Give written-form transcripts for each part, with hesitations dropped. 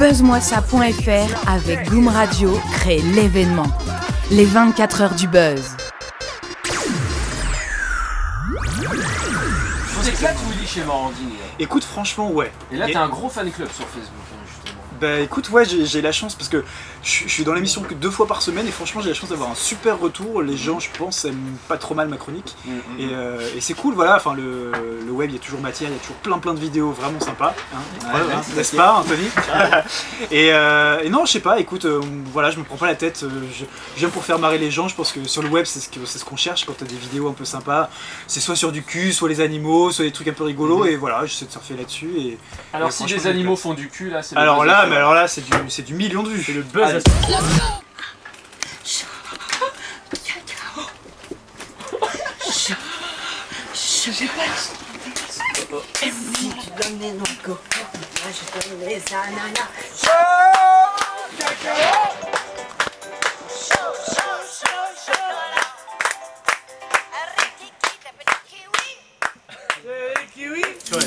Buzzmoisa.fr avec Boom Radio crée l'événement. Les 24 heures du buzz. Vous éclate Willy chez Morandini. Écoute, franchement, ouais. Et là, t'as un gros fan club sur Facebook, hein, justement. Bah écoute, ouais, j'ai la chance parce que je suis dans l'émission que 2 fois par semaine et franchement j'ai la chance d'avoir un super retour. Les gens, je pense, aiment pas trop mal ma chronique et c'est cool, voilà. Enfin, le web, il y a toujours matière, il y a toujours plein de vidéos vraiment sympas, hein, n'est-ce pas, Anthony? et non, je sais pas. Écoute, voilà, je me prends pas la tête. J'aime pour faire marrer les gens. Je pense que sur le web, c'est ce qu'on cherche quand t'as des vidéos un peu sympas. C'est soit sur du cul, soit les animaux, soit des trucs un peu rigolos et voilà, j'essaie de surfer là-dessus. Alors si les animaux font du cul, là, c'est alors là, c'est du million de vues. C'est le buzz. J'ai pas le si tu donnes les noms de coco, moi je donne les ananas.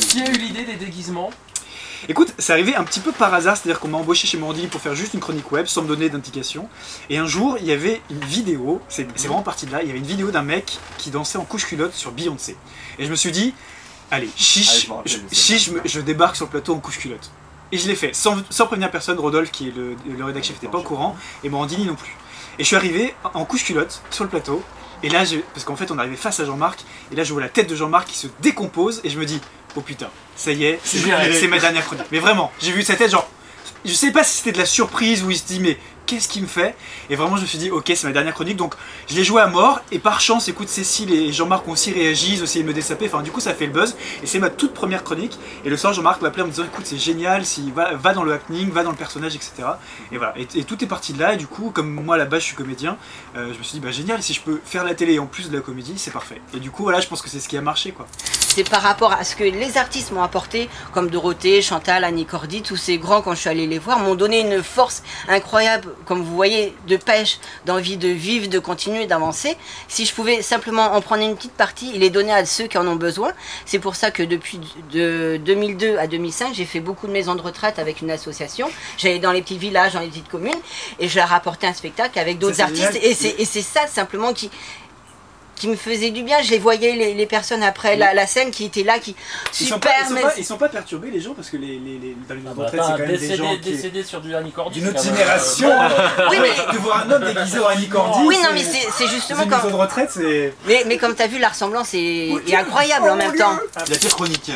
Qui a eu l'idée des déguisements? Écoute, c'est arrivé un petit peu par hasard, c'est-à-dire qu'on m'a embauché chez Morandini pour faire juste une chronique web sans me donner d'indication. Et un jour, il y avait une vidéo, c'est vraiment parti de là, il y avait une vidéo d'un mec qui dansait en couche-culotte sur Beyoncé. Et je me suis dit, allez, chiche, je débarque sur le plateau en couche-culotte. Et je l'ai fait, sans prévenir personne. Rodolphe, qui est le rédacteur chef, n'était pas au courant, et Morandini non plus. Et je suis arrivé en couche-culotte sur le plateau, et là, parce qu'en fait on arrivait face à Jean-Marc, et là je vois la tête de Jean-Marc qui se décompose, et je me dis, oh putain, ça y est, c'est ma dernière chronique. Mais vraiment, j'ai vu sa tête genre, je sais pas si c'était de la surprise ou il se dit mais qu'est-ce qu'il me fait? Et vraiment je me suis dit ok, c'est ma dernière chronique, donc je l'ai joué à mort et par chance, écoute, Cécile et Jean-Marc ont aussi réagi, ils ont essayé de me dessaper, enfin du coup ça fait le buzz et c'est ma toute première chronique. Et le soir Jean-Marc m'a appelé en me disant écoute c'est génial, si va dans le happening, va dans le personnage, etc. Et voilà, et tout est parti de là. Et du coup comme moi à la base je suis comédien, je me suis dit bah génial, si je peux faire la télé en plus de la comédie, c'est parfait. Et du coup voilà, je pense que c'est ce qui a marché quoi. C'est par rapport à ce que les artistes m'ont apporté, comme Dorothée, Chantal, Annie Cordy, tous ces grands, quand je suis allée les voir, m'ont donné une force incroyable, comme vous voyez, de pêche, d'envie de vivre, de continuer, d'avancer. Si je pouvais simplement en prendre une petite partie et les donner à ceux qui en ont besoin, c'est pour ça que depuis de 2002 à 2005, j'ai fait beaucoup de maisons de retraite avec une association. J'allais dans les petits villages, dans les petites communes, et je leur apportais un spectacle avec d'autres artistes. Et c'est ça simplement qui me faisait du bien. Je les voyais, les personnes après la scène qui étaient là, qui ils sont pas perturbés les gens parce que dans les maisons de retraite c'est quand même des gens décédés sur du Annie Cordy d'une autre génération. Oui, mais de voir un homme déguisé en Annie Cordy. Oui non mais c'est justement comme maison de retraite c'est. Mais comme tu as vu la ressemblance est incroyable en même temps. La pire chronique.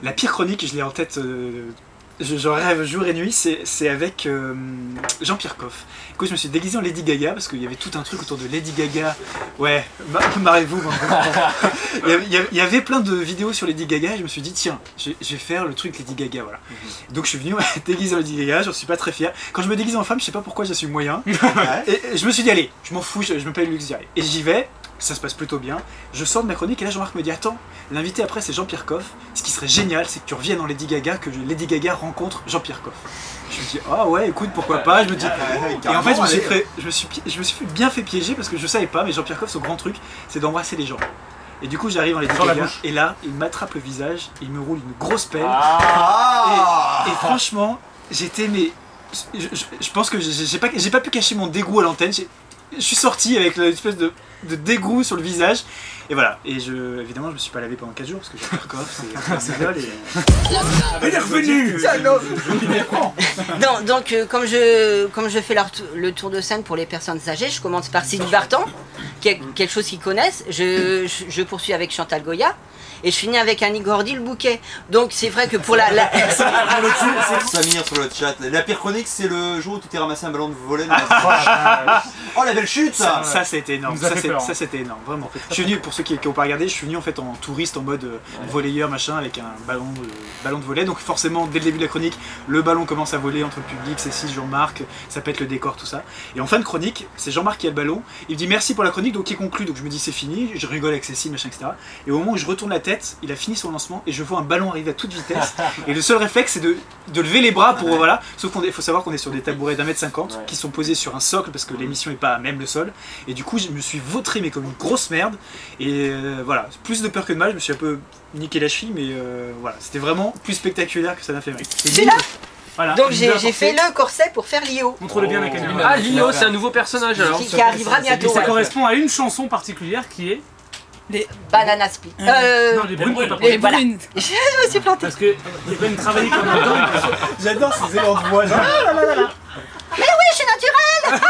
La pire chronique, je l'ai en tête. J'en rêve jour et nuit, c'est avec Jean-Pierre Coff. Écoute, je me suis déguisé en Lady Gaga parce qu'il y avait tout un truc autour de Lady Gaga. Ouais, marrez-vous. Il y avait plein de vidéos sur Lady Gaga et je me suis dit, tiens, je vais faire le truc Lady Gaga, voilà. Donc je suis venu déguisé en Lady Gaga, j'en suis pas très fier. Quand je me déguise en femme, je sais pas pourquoi j'assume moyen. Et je me suis dit, allez, je m'en fous, je me paye le luxe d'y aller. Et j'y vais. Ça se passe plutôt bien. Je sors de ma chronique et là Jean-Marc me dit attends, l'invité après c'est Jean-Pierre Coff. Ce qui serait génial c'est que tu reviennes en Lady Gaga, que Lady Gaga rencontre Jean-Pierre Coff. Je me dis ah ouais écoute pourquoi pas, je me dis et en fait je me suis bien fait piéger parce que je savais pas mais Jean-Pierre Coff son grand truc c'est d'embrasser les gens. Et du coup j'arrive en Lady Gaga et là il m'attrape le visage, il me roule une grosse pelle et franchement j'étais mais je pense que j'ai pas pu cacher mon dégoût à l'antenne. Je suis sorti avec l'espèce de dégoût sur le visage et voilà, et évidemment je me suis pas lavé pendant 4 jours parce que j'ai encore c'est viol et... Elle est revenue. Non, donc comme je fais le tour de scène pour les personnes âgées, je commence par Sylvie Vartan, quelque chose qu'ils connaissent, je poursuis avec Chantal Goya et je finis avec Annie Cordy le bouquet. Donc c'est vrai que pour Samir sur le chat, la pire chronique c'est le jour où tu t'es ramassé un ballon de volley. Oh la belle chute ça. Ça c'était énorme, ça c'était énorme, vraiment. Je suis venu, pour ceux qui n'ont pas regardé, je suis venu en fait en touriste en mode volleyeur machin avec un ballon de volley. Donc forcément dès le début de la chronique, le ballon commence à voler entre le public, Cécile, Jean-Marc, ça pète le décor, tout ça. Et en fin de chronique, c'est Jean-Marc qui a le ballon, il me dit merci pour la chronique, donc il conclut, donc je me dis c'est fini, je rigole avec Cécile, machin, etc. Et au moment où je retourne la tête, il a fini son lancement et je vois un ballon arriver à toute vitesse. Et le seul réflexe c'est de lever les bras pour voilà, sauf qu'il faut savoir qu'on est sur des tabourets d'1m50 qui sont posés sur un socle parce que l'émission n'est pas à même le sol. Et du coup je me suis vautré mais comme une grosse merde. Et voilà, plus de peur que de mal, je me suis un peu niqué la cheville, mais voilà, c'était vraiment plus spectaculaire que ça n'a fait mal. C'est là. Voilà. Donc Il nous j'ai a apporté- fait le corset pour faire Lio. Montre-le bien à la caméra. Ah, Lio, c'est un nouveau personnage alors. Qui arrivera bientôt. Et ça ouais. correspond à une chanson particulière qui est. Banana Split. Non, les brunes, c'est pas Les possible. brunes. Je me suis plantée. Parce que j'ai quand même travaillé comme un dingue. J'adore ces élans de voix. Oui, je suis naturelle.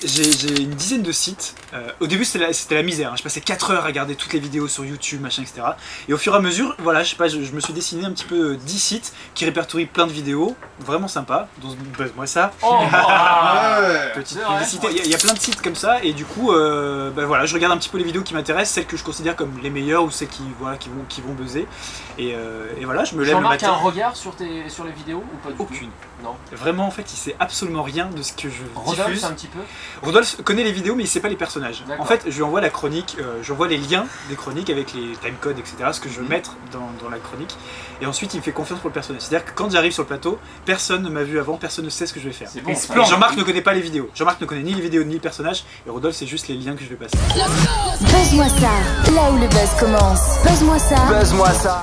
J'ai une dizaine de sites. Au début, c'était la misère. Hein. Je passais 4 heures à regarder toutes les vidéos sur YouTube, machin, etc. Et au fur et à mesure, voilà, je sais pas, je me suis dessiné un petit peu 10 sites qui répertorient plein de vidéos, vraiment sympa. Donc, moi ça. Oh, Petite c'est vrai. publicité. Il y a plein de sites comme ça, et du coup, voilà, je regarde un petit peu les vidéos qui m'intéressent, celles que je considère comme les meilleures ou celles qui vont buzzer. Et voilà, je me lève le Jean-Marc a un matin. regard sur les vidéos ou pas du tout? Aucune. Non. Vraiment, en fait, il sait absolument rien de ce que je Rodolphe, diffuse. un petit peu. Rodolphe connaît les vidéos mais il sait pas les personnages. D'accord. En fait, je lui envoie la chronique, j'envoie les liens des chroniques avec les timecodes, etc. Ce que je veux mettre dans la chronique. Et ensuite, il me fait confiance pour le personnage. C'est-à-dire que quand j'arrive sur le plateau, personne ne m'a vu avant, personne ne sait ce que je vais faire. C'est bon. Et ça. Jean-Marc ne connaît pas les vidéos. Jean-Marc ne connaît ni les vidéos ni le personnage. Et Rodolphe, c'est juste les liens que je vais passer. Buzz-moi ça, là où le buzz commence. Buzz-moi ça. Buzz-moi ça.